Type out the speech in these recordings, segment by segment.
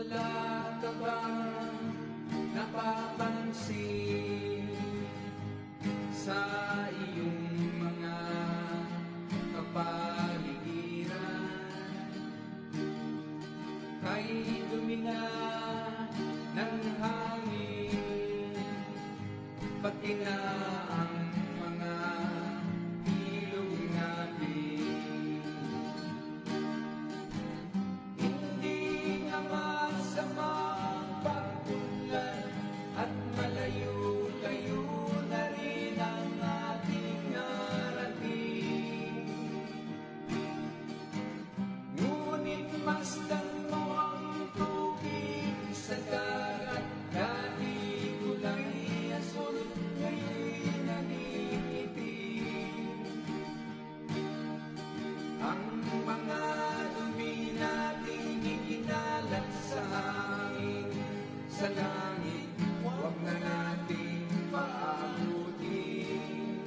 Wala ka bang napapansin sa iyong mga kapaligiran? Kay dumi na ng hangin, pati na ang mga ilog natin. Hindi nga masama ang pagpunlan at malayo-layo na rin ang ating narating. Ngunit masdan mo ang tubig sa dagat, dati kulay asul, ngayon naniitim. Ang mga dumi nating ikinalat sa hangin, sa langit, huwag na nating paabutin.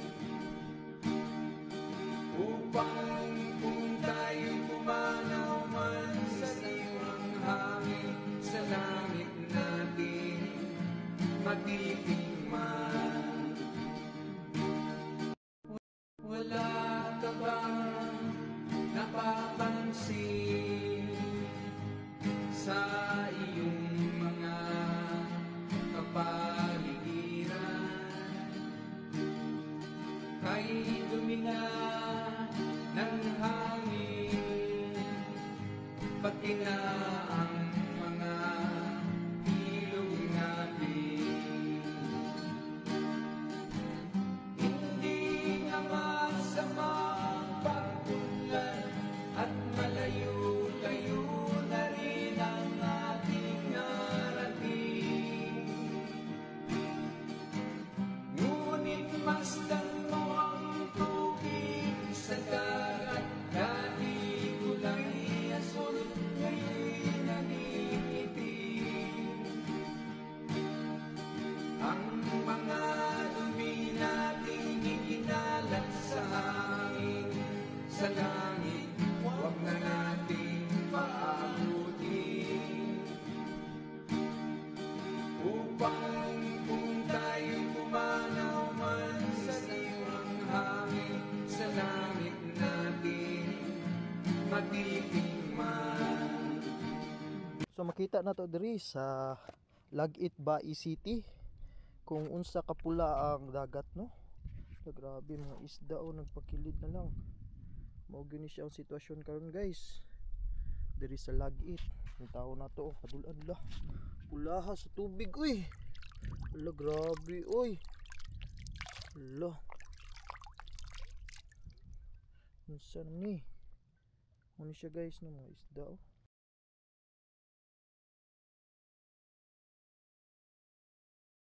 Upang kung tayo pumanaw man sa iwang hangin, sa langit natin matitingman. Wala ka bang napapansin sa iyong mga kapaligiran? Kay dumi na ng hangin, pati na ang mga ilog natin. Hindi nga masama ang pagpunlan at malayo-layo na rin ang ating narating. Ngunit masdan mo ang tubig sa dagat, dati kulay asul, ngayon naniitim. Ang mga dumi nating ikinalat sa hangin, sa langit, huwag na nating paabutin. Upang kung tayo pumanaw man sa iwang hangin, sa langit natin matitingman. So makita na to diri sa Lagit Bai City kung unsa kapula ang dagat, no? Grabe, mga isda o nagpakilid na lang. Mao gyud ni siya ang sitwasyon karon, guys. Diri sa Lagit, ang tao na to, kadulan la. Pulaha sa tubig, uy. Ala, grabe, uy. Ala. Unsa ni? Ano siya, guys, no, mga isda, oh.